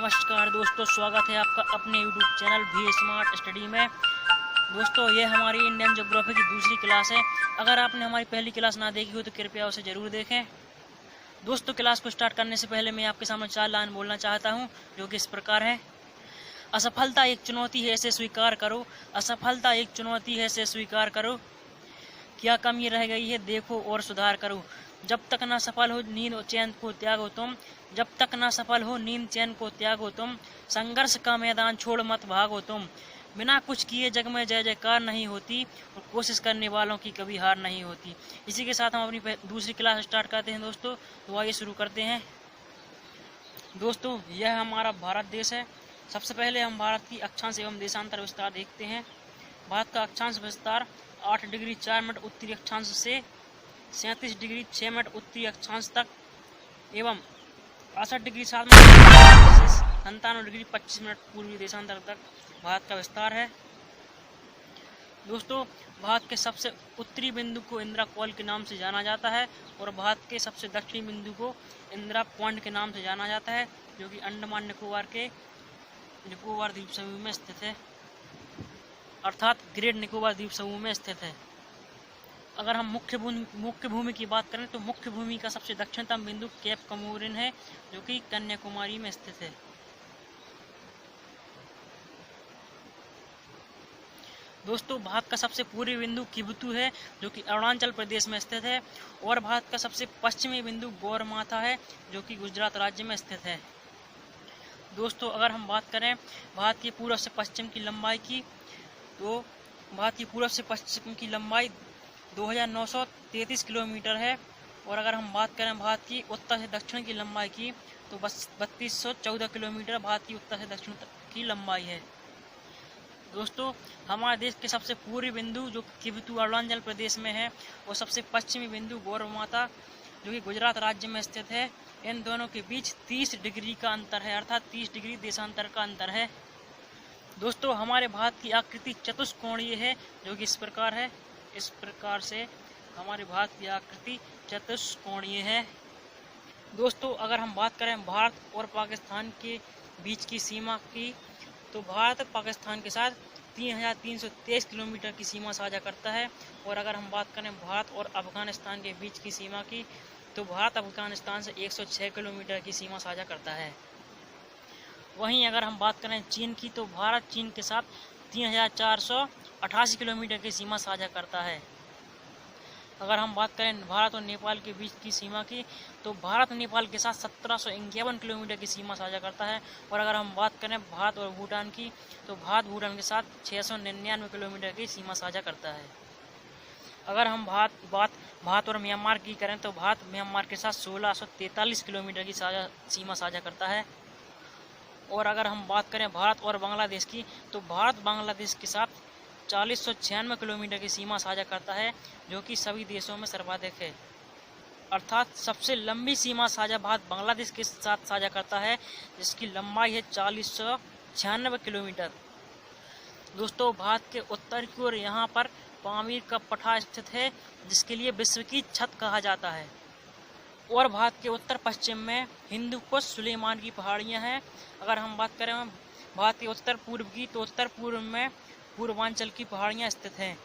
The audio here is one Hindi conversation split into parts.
नमस्कार दोस्तों, स्वागत है आपका अपने YouTube चैनल भी स्मार्ट स्टडी में। दोस्तों, ये हमारी इंडियन ज्योग्राफी की दूसरी क्लास है। अगर आपने हमारी पहली क्लास ना देखी हो तो कृपया उसे ज़रूर देखें। दोस्तों, क्लास को स्टार्ट करने से पहले मैं आपके सामने 4 लाइन बोलना चाहता हूँ, जो कि इस प्रकार है। असफलता एक चुनौती है, इसे स्वीकार करो। असफलता एक चुनौती है, इसे स्वीकार करो। क्या कमी रह गई है, देखो और सुधार करो। जब तक ना सफल हो नींद चैन को त्यागो तुम। जब तक ना सफल हो नींद चैन को त्यागो तुम। संघर्ष का मैदान छोड़ मत भागो तुम। बिना कुछ किए जग में जय जयकार नहीं होती, और कोशिश करने वालों की कभी हार नहीं होती। इसी के साथ हम अपनी दूसरी क्लास स्टार्ट करते हैं दोस्तों। तो आइए शुरू करते हैं। दोस्तों, यह हमारा भारत देश है। सबसे पहले हम भारत की अक्षांश एवं देशांतर विस्तार देखते हैं। भारत का अक्षांश विस्तार 8 डिग्री 4 मिनट उत्तरी अक्षांश से 37 डिग्री 6 मिनट उत्तरी अक्षांश तक एवं 68 डिग्री 7 मिनट से 97 डिग्री 25 मिनट पूर्वी देशांतर तक भारत का विस्तार है। दोस्तों, भारत के सबसे उत्तरी बिंदु को इंदिरा कॉल के नाम से जाना जाता है, और भारत के सबसे दक्षिणी बिंदु को इंदिरा पॉइंट के नाम से जाना जाता है, जो कि अंडमान निकोबार के निकोबार द्वीप समूह में स्थित है, अर्थात ग्रेट निकोबार द्वीप समूह में स्थित है। अगर हम मुख्य भूमि की बात करें तो मुख्य भूमि का सबसे दक्षिणतम बिंदु केप कमोरिन है, जो कि कन्याकुमारी में स्थित है। दोस्तों, भारत का सबसे पूर्वी बिंदु किबुतु है, जो कि अरुणाचल प्रदेश में स्थित है, और भारत का सबसे पश्चिमी बिंदु गौरमाथा है, जो कि गुजरात राज्य में स्थित है। दोस्तों, अगर हम बात करें भारत की पूर्व से पश्चिम की लंबाई की, तो भारत की पूर्व से पश्चिम की लंबाई 2933 किलोमीटर है, और अगर हम बात करें भारत की उत्तर से दक्षिण की लंबाई की, तो 3214 किलोमीटर भारत की उत्तर से दक्षिण की लंबाई है। दोस्तों, हमारे देश के सबसे पूर्वी बिंदु जो किबुतु अरुणाचल प्रदेश में है, और सबसे पश्चिमी बिंदु गौरमाथा जो कि गुजरात राज्य में स्थित है, इन दोनों के बीच 30 डिग्री का अंतर है, अर्थात 30 डिग्री देशांतर का अंतर है। दोस्तों, हमारे भारत की आकृति चतुष्कोणीय है, जो कि इस प्रकार है। इस प्रकार से हमारे भारत की आकृति चतुष्कोणीय है। दोस्तों, अगर हम बात करें भारत और पाकिस्तान के बीच की सीमा की, तो भारत पाकिस्तान के साथ 3323 किलोमीटर की सीमा साझा करता है, और अगर हम बात करें भारत और अफगानिस्तान के बीच की सीमा की, तो भारत अफगानिस्तान से 106 किलोमीटर की सीमा साझा करता है। वहीं अगर हम बात करें चीन की, तो भारत चीन के साथ 3488 किलोमीटर की सीमा साझा करता है। अगर हम बात करें भारत और नेपाल के बीच की सीमा की, तो भारत नेपाल के साथ 1751 किलोमीटर की सीमा साझा करता है, और अगर हम बात करें भारत और भूटान की, तो भारत भूटान के साथ 699 किलोमीटर की सीमा साझा करता है। अगर हम भारत और म्यांमार की करें, तो भारत म्यांमार के साथ 1643 किलोमीटर की सीमा साझा करता है, और अगर हम बात करें भारत और बांग्लादेश की, तो भारत बांग्लादेश के साथ 4096 किलोमीटर की सीमा साझा करता है, जो कि सभी देशों में सर्वाधिक है। अर्थात सबसे लंबी सीमा साझा भारत बांग्लादेश के साथ साझा करता है, जिसकी लंबाई है 4096 किलोमीटर। दोस्तों, भारत के उत्तर की ओर यहाँ पर पामीर का पठार स्थित है, जिसके लिए विश्व की छत कहा जाता है, और भारत के उत्तर पश्चिम में हिंदू कुश सुलेमान की पहाड़ियाँ हैं। अगर हम बात करें भारत के उत्तर पूर्व की, तो उत्तर पूर्व में पूर्वांचल की पहाड़ियाँ स्थित हैं।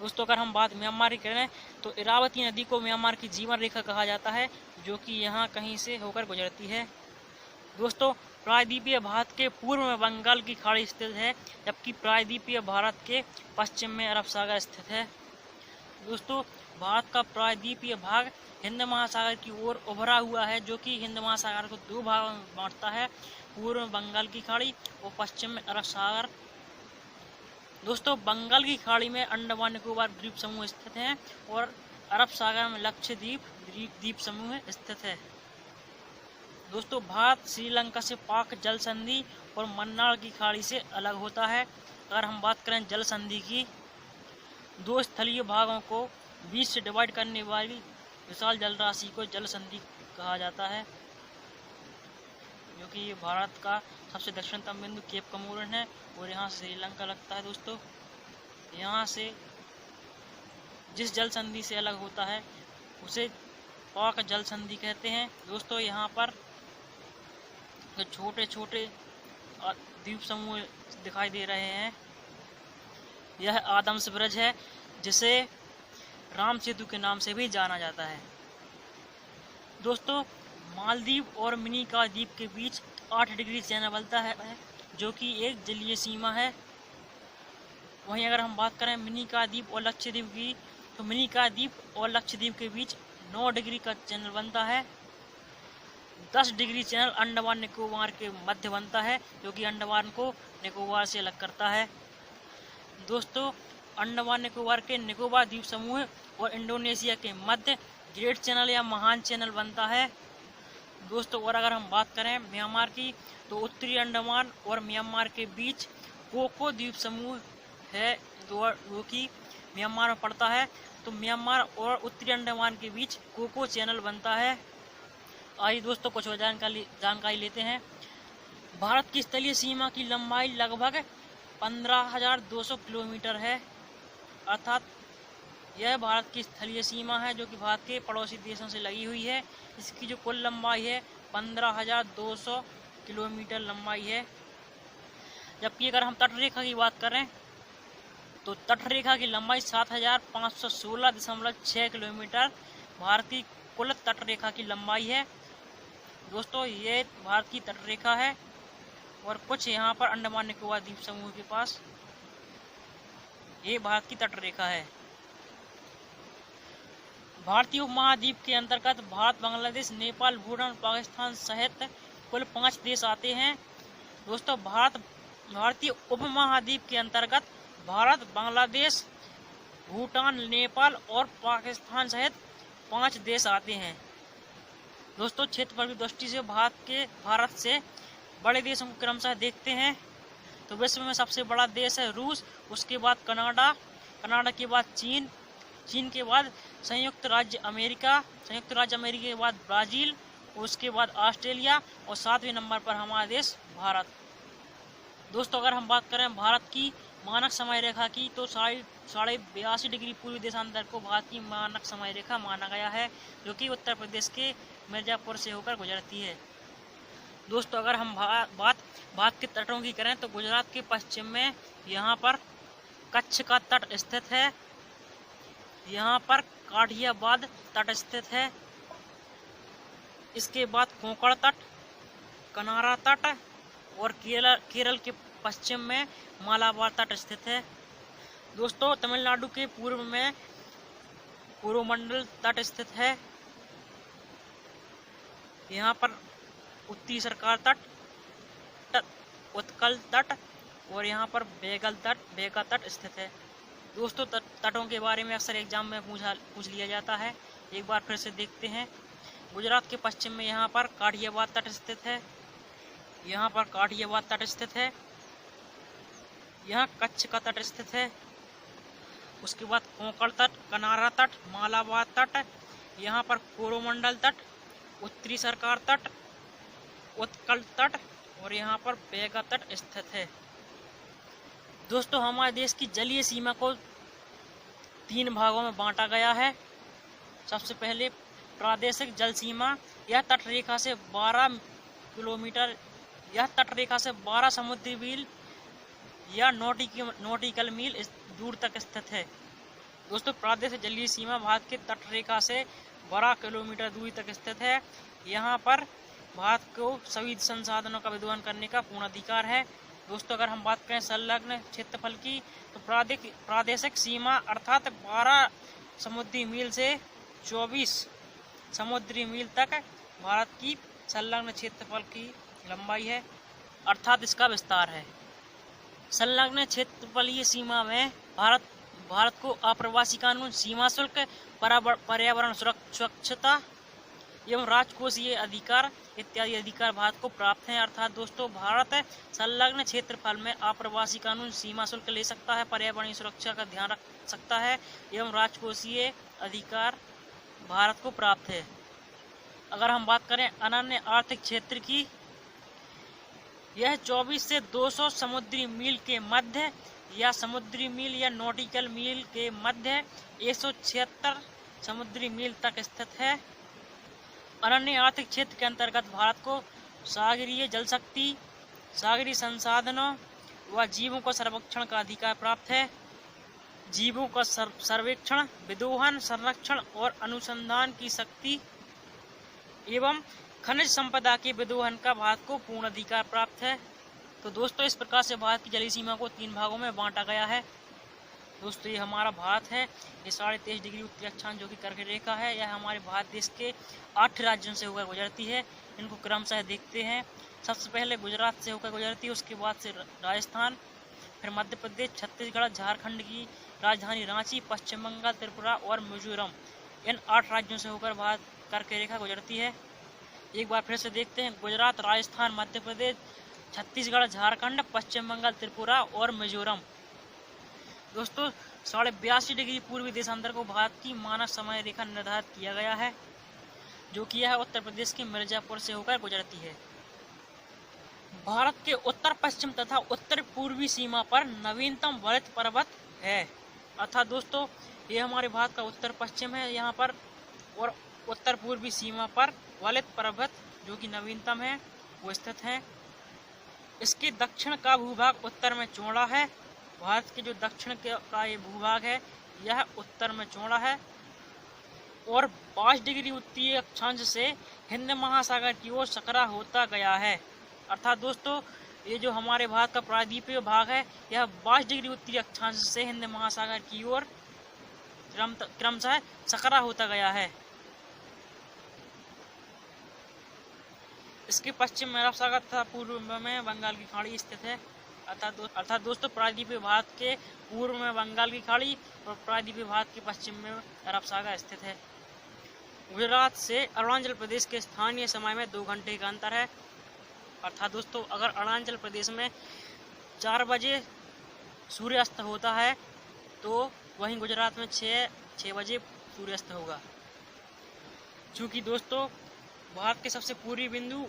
दोस्तों, अगर हम बात म्यांमार की करें, तो इरावती नदी को म्यांमार की जीवन रेखा कहा जाता है, जो कि यहाँ कहीं से होकर गुजरती है। दोस्तों, प्रायद्वीपीय भारत के पूर्व में बंगाल की खाड़ी स्थित है, जबकि प्रायद्वीपीय भारत के पश्चिम में अरब सागर स्थित है। दोस्तों, भारत का प्रायद्वीपीय भाग हिंद महासागर की ओर उभरा हुआ है, जो कि हिंद महासागर को 2 भागों में बांटता है, पूर्व में बंगाल की खाड़ी और पश्चिम में अरब सागर। दोस्तों, बंगाल की खाड़ी में अंडमान निकोबार द्वीप समूह स्थित हैं, और अरब सागर में लक्षद्वीप द्वीप समूह स्थित है। दोस्तों, भारत श्रीलंका से पाक जल संधि और मन्नार की खाड़ी से अलग होता है। अगर हम बात करें जल संधि की, 2 स्थलीय भागों को बीच से डिवाइड करने वाली विशाल जल राशि को जल संधि कहा जाता है, जो कि ये भारत का सबसे दक्षिणतम बिंदु केप कमोरिन है, और यहाँ से श्रीलंका लगता है। दोस्तों, यहाँ से जिस जल संधि से अलग होता है उसे पाक जल संधि कहते हैं। दोस्तों, यहाँ पर जो छोटे छोटे द्वीप समूह दिखाई दे रहे हैं, यह आदम्स ब्रिज है, जिसे राम सेतु के नाम से भी जाना जाता है। दोस्तों, मालदीव और मिनिकॉय द्वीप के बीच 8 डिग्री चैनल बनता है, जो कि एक जलीय सीमा है। वहीं अगर हम बात करें मिनिकॉय द्वीप और लक्षद्वीप की, तो मिनिकॉय द्वीप और लक्षद्वीप के बीच 9 डिग्री का चैनल बनता है। 10 डिग्री चैनल अंडमान निकोबार के मध्य बनता है, जो कि अंडमान को निकोबार से अलग करता है। दोस्तों, अंडमान निकोबार के निकोबार द्वीप समूह और इंडोनेशिया के मध्य ग्रेट चैनल या महान चैनल बनता है। दोस्तों, और अगर हम बात करें म्यांमार की, तो उत्तरी अंडमान और म्यांमार के बीच कोको द्वीप समूह है, जो कि म्यांमार में पड़ता है। तो म्यांमार और उत्तरी अंडमान के बीच कोको चैनल बनता है। आइए दोस्तों, कुछ और जानकारी लेते हैं। भारत की स्थलीय सीमा की लंबाई लगभग 15,200 किलोमीटर है, अर्थात यह भारत की स्थलीय सीमा है, जो कि भारत के पड़ोसी देशों से लगी हुई है। इसकी जो कुल लंबाई है 15,200 किलोमीटर लंबाई है। जबकि अगर हम तटरेखा की बात करें, तो तटरेखा की लंबाई 7,516.6 किलोमीटर भारत की कुल तटरेखा की लंबाई है। दोस्तों, ये भारत की तटरेखा है, और कुछ यहाँ पर अंडमान निकोबार द्वीप समूह के पास ये भारत की तटरेखा है। भारतीय उपमहाद्वीप के अंतर्गत भारत, बांग्लादेश, नेपाल, भूटान, पाकिस्तान सहित कुल 5 देश आते हैं। दोस्तों, भारतीय उपमहाद्वीप के अंतर्गत भारत, बांग्लादेश, भूटान, नेपाल और पाकिस्तान सहित 5 देश आते हैं। दोस्तों, क्षेत्रफल की दृष्टि से भारत से बड़े देशों को क्रमशः देखते हैं, तो विश्व में सबसे बड़ा देश है रूस, उसके बाद कनाडा, कनाडा के बाद चीन, चीन के बाद संयुक्त राज्य अमेरिका, संयुक्त राज्य अमेरिका के बाद ब्राज़ील, उसके बाद ऑस्ट्रेलिया, और 7वें नंबर पर हमारा देश भारत। दोस्तों, अगर हम बात करें भारत की मानक समय रेखा की, तो 82.5 डिग्री पूर्वी देशांतर को भारत की मानक समय रेखा माना गया है, जो कि उत्तर प्रदेश के मिर्जापुर से होकर गुजरती है। दोस्तों, अगर हम भारत के तटों की करें, तो गुजरात के पश्चिम में यहाँ पर कच्छ का तट स्थित है, यहाँ पर काठियावाड़ तट स्थित है, इसके बाद कोंकण तट, कनारा तट, और केरल के पश्चिम में मालाबार तट स्थित है। दोस्तों, तमिलनाडु के पूर्व में कोरोमंडल तट स्थित है, यहाँ पर उत्तरी सरकार तट, उत्कल तट, और यहाँ पर बेगा तट स्थित है। दोस्तों, तटों के बारे में अक्सर एग्जाम में पूछ लिया जाता है, एक बार फिर से देखते हैं। गुजरात के पश्चिम में यहाँ पर काठियावाड़ तट स्थित है, यहाँ पर काठियावाड़ तट स्थित है, यहाँ कच्छ का तट स्थित है, उसके बाद कोंकण तट, कनारा तट, मालाबार तट, यहाँ पर कोरोमंडल तट, उत्तरी सरकार तट, उत्कल तट, और यहाँ पर बेगा तट स्थित है। दोस्तों, हमारे देश की जलीय सीमा को 3 भागों में बांटा गया है। सबसे पहले प्रादेशिक जल सीमा, यह तटरेखा से 12 किलोमीटर, यह तटरेखा से 12 समुद्री मील या नॉटिकल मील दूर तक स्थित है। दोस्तों, प्रादेशिक जलीय सीमा भारत के तटरेखा से 12 किलोमीटर दूरी तक स्थित है। यहाँ पर भारत को सभी संसाधनों का विद्रोहन करने का पूर्ण अधिकार है। दोस्तों, अगर हम बात करें संलग्न क्षेत्रफल की, तो प्रादेशिक सीमा अर्थात 12 समुद्री मील से 24 समुद्री मील तक भारत की संलग्न क्षेत्रफल की लंबाई है, अर्थात इसका विस्तार है। संलग्न क्षेत्रफलीय सीमा में भारत को आप्रवासी कानून, सीमा शुल्क, पर्यावरण स्वच्छता एवं राजकोषीय अधिकार इत्यादि अधिकार भारत को प्राप्त हैं। अर्थात दोस्तों, भारत संलग्न क्षेत्रफल में आप्रवासी कानून, सीमा शुल्क ले सकता है, पर्यावरणीय सुरक्षा का ध्यान रख सकता है, एवं राजकोषीय अधिकार भारत को प्राप्त है। अगर हम बात करें अनन्य आर्थिक क्षेत्र की, यह 24 से 200 समुद्री मील के मध्य या समुद्री मील या नॉटिकल मील के मध्य 176 समुद्री मील तक स्थित है। अनन्य आर्थिक क्षेत्र के अंतर्गत भारत को सागरीय जल शक्ति, सागरीय संसाधनों व जीवों को संरक्षण का अधिकार प्राप्त है। जीवों का सर्वेक्षण, विदोहन, संरक्षण और अनुसंधान की शक्ति एवं खनिज संपदा के विदोहन का भारत को पूर्ण अधिकार प्राप्त है। तो दोस्तों, इस प्रकार से भारत की जलीय सीमा को 3 भागों में बांटा गया है। दोस्तों, ये हमारा भारत है। ये 23.5 डिग्री उत्तरी अक्षांश जो कि कर्क रेखा है, यह हमारे भारत देश के 8 राज्यों से होकर गुजरती है। इनको क्रमशः देखते हैं। सबसे पहले गुजरात से होकर गुजरती है, उसके बाद से राजस्थान, फिर मध्य प्रदेश, छत्तीसगढ़, झारखंड की राजधानी रांची, पश्चिम बंगाल, त्रिपुरा और मिजोरम, इन 8 राज्यों से होकर भारत कर्क रेखा गुजरती है। एक बार फिर से देखते हैं। गुजरात, राजस्थान, मध्य प्रदेश, छत्तीसगढ़, झारखंड, पश्चिम बंगाल, त्रिपुरा और मिजोरम। दोस्तों, 82.5 डिग्री पूर्वी देशांतर को भारत की मानक समय रेखा निर्धारित किया गया है, जो कि यह उत्तर प्रदेश के मिर्जापुर से होकर गुजरती है। भारत के उत्तर पश्चिम तथा उत्तर पूर्वी सीमा पर नवीनतम वलित पर्वत है। अर्थात दोस्तों, ये हमारे भारत का उत्तर पश्चिम है यहाँ पर, और उत्तर पूर्वी सीमा पर वलित पर्वत जो कि नवीनतम है वो स्थित है। इसके दक्षिण का भूभाग उत्तर में चौड़ा है। भारत के जो दक्षिण का ये भूभाग है, यह उत्तर में चौड़ा है और 5 डिग्री उत्तरी अक्षांश से हिंद महासागर की ओर सकरा होता गया है। अर्थात दोस्तों, ये जो हमारे भारत का प्रायद्वीपीय भाग है, यह 22 डिग्री उत्तरी अक्षांश से हिंद महासागर की ओर क्रमशः सकरा होता गया है। इसके पश्चिम में अरब सागर तथा पूर्व में बंगाल की खाड़ी स्थित है। अर्थात दोस्तों, प्रायद्वीपीय भारत के पूर्व में बंगाल की खाड़ी और प्रायद्वीपीय भारत के पश्चिम में अरब सागर स्थित है। गुजरात से अरुणाचल प्रदेश के स्थानीय समय में 2 घंटे का अंतर है। अर्थात दोस्तों, अगर अरुणाचल प्रदेश में 4 बजे सूर्यास्त होता है, तो वहीं गुजरात में 6 बजे सूर्यास्त होगा। चूँकि दोस्तों, भारत के सबसे पूर्वी बिंदु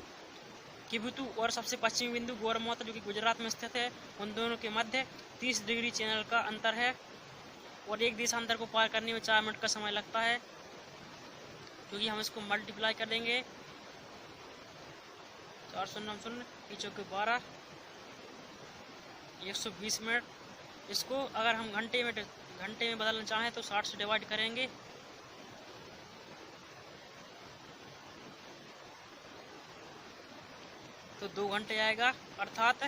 किबुतु और सबसे पश्चिमी बिंदु गौरमौता जो कि गुजरात में स्थित है, उन दोनों के मध्य 30 डिग्री चैनल का अंतर है और एक देशांतर को पार करने में 4 मिनट का समय लगता है, क्योंकि हम इसको मल्टीप्लाई कर देंगे। 4 शून्य 12 120 मिनट। इसको अगर हम घंटे में बदलना चाहें तो 60 से डिवाइड करेंगे तो 2 घंटे आएगा। अर्थात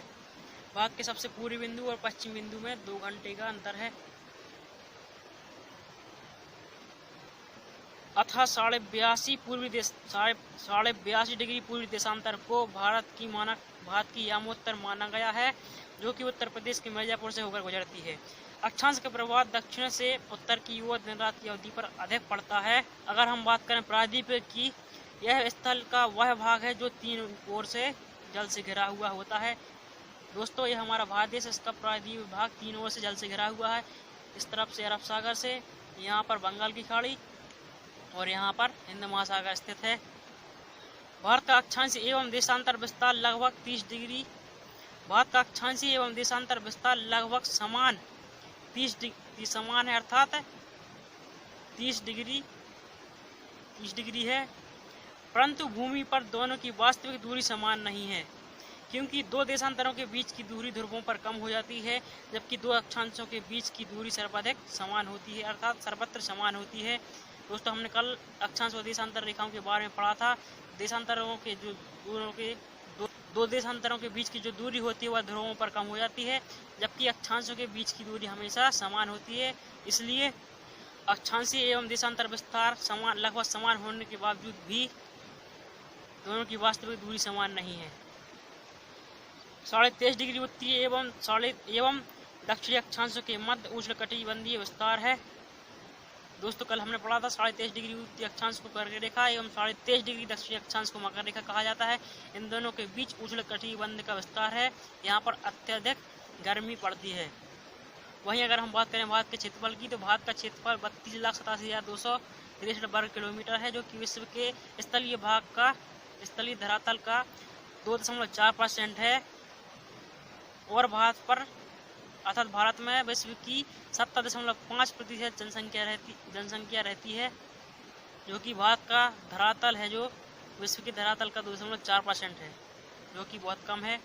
भारत के सबसे पूर्वी बिंदु और पश्चिम बिंदु में 2 घंटे का अंतर है। अतः 82.5 डिग्री पूर्वी देशांतर को भारत की यामोत्तर माना गया है, जो कि उत्तर प्रदेश के मिर्जापुर से होकर गुजरती है। अक्षांश का प्रभाव दक्षिण से उत्तर की ओर दिन रात की अवधि पर अधिक पड़ता है। अगर हम बात करें प्रायद्वीप की, यह स्थल का वह भाग है जो 3 ओर से जल से घिरा हुआ होता है। दोस्तों, ये हमारा भारत देश, इसका प्रायद्वीप भाग 3 ओर से जल से घिरा हुआ है। इस तरफ से अरब सागर से, यहाँ पर बंगाल की खाड़ी और यहाँ पर हिंद महासागर स्थित है। भारत का अक्षांशीय एवं देशांतर विस्तार लगभग 30 डिग्री। भारत का अक्षांशीय एवं देशांतर विस्तार लगभग समान 30 समान है, अर्थात 30 डिग्री है। परंतु भूमि पर दोनों की वास्तविक दूरी समान नहीं है, क्योंकि 2 देशांतरों के बीच की दूरी ध्रुवों पर कम हो जाती है, जबकि 2 अक्षांशों के बीच की दूरी सर्वाधिक समान होती है, अर्थात सर्वत्र समान होती है। दोस्तों, हमने कल अक्षांश व देशांतर रेखाओं के बारे में पढ़ा था। देशांतरों के जो दो देशांतरों के बीच की जो दूरी होती है वह ध्रुवों पर कम हो जाती है, जबकि अक्षांशों के बीच की दूरी हमेशा समान होती है। इसलिए अक्षांशीय एवं देशांतर विस्तार लगभग समान होने के बावजूद भी दोनों की वास्तविक दूरी समान नहीं है। 23.5 डिग्री उत्तरी एवं दक्षिणी अक्षांशों के मध्य उष्णकटिबंधीय विस्तार है। दोस्तों, कल हमने पढ़ा था 23.5 डिग्री उत्तरी अक्षांश को कर्क रेखा एवं 23.5 डिग्री दक्षिणी अक्षांश को मकर रेखा कहा जाता है। इन दोनों के बीच उष्णकटिबंध का विस्तार है। यहाँ पर अत्यधिक गर्मी पड़ती है। वहीं अगर हम बात करें भारत के क्षेत्रफल की, तो भारत का क्षेत्रफल 32,87,263 वर्ग किलोमीटर है, जो कि विश्व के स्थलीय धरातल का 2.4% है। और भारत में विश्व की 70.5% जनसंख्या रहती है, जो कि भारत का धरातल है जो विश्व की धरातल का 2.4% है। जो कि बहुत कम है।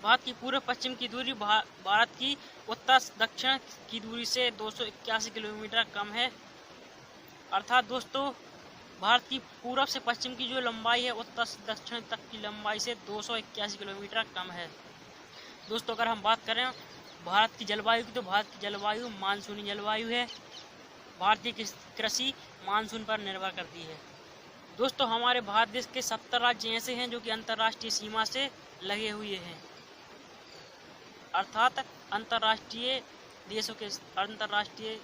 भारत की पूर्व पश्चिम की दूरी भारत की उत्तर दक्षिण की दूरी से 281 किलोमीटर कम है। अर्थात दोस्तों भारत की पूर्व से पश्चिम की जो लंबाई है उत्तर से दक्षिण तक की लंबाई से 281 किलोमीटर कम है। दोस्तों अगर हम बात करें भारत की जलवायु की, तो भारत की जलवायु मानसूनी जलवायु है। भारतीय कृषि मानसून पर निर्भर करती है। दोस्तों हमारे भारत देश के 70 राज्य ऐसे हैं जो कि अंतर्राष्ट्रीय सीमा से लगे हुए हैं, अर्थात अंतर्राष्ट्रीय देशों के अंतर्राष्ट्रीय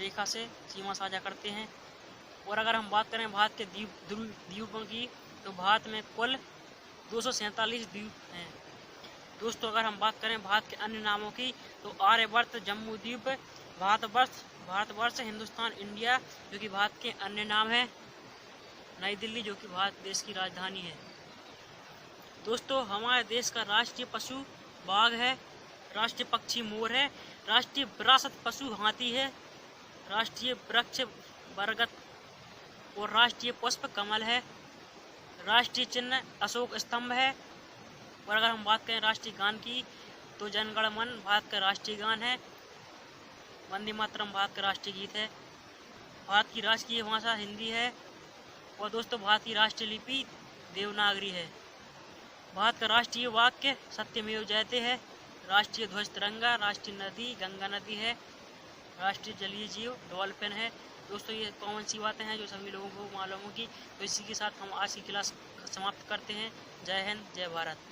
रेखा से सीमा साझा करते हैं। और अगर हम बात करें भारत के द्वीपों की, तो भारत में कुल 247 द्वीप हैं। दोस्तों अगर हम बात करें भारत के अन्य नामों की, तो आर्यवर्त, जम्मू द्वीप, भारतवर्ष, हिंदुस्तान, इंडिया जो कि भारत के अन्य नाम हैं, नई दिल्ली जो कि भारत देश की राजधानी है। दोस्तों हमारे देश का राष्ट्रीय पशु बाघ है, राष्ट्रीय पक्षी मोर है, राष्ट्रीय विरासत पशु हाथी है, राष्ट्रीय वृक्ष बरगद और राष्ट्रीय पुष्प कमल है, राष्ट्रीय चिन्ह अशोक स्तंभ है। और अगर हम बात करें राष्ट्रीय गान की, तो जन गण मन भारत का राष्ट्रीय गान है, वंदे मातरम भारत का राष्ट्रीय गीत है, भारत की राष्ट्रीय भाषा हिंदी है और दोस्तों भारत की राष्ट्रीय लिपि देवनागरी है। भारत का राष्ट्रीय वाक्य सत्यमेव जयते है, राष्ट्रीय ध्वज तिरंगा, राष्ट्रीय नदी गंगा नदी है, राष्ट्रीय जलीय जीव डॉल्फिन है। दोस्तों ये कॉमन सी बातें हैं जो सभी लोगों को मालूम होगी। तो इसी के साथ हम आज की क्लास समाप्त करते हैं। जय हिंद, जय भारत।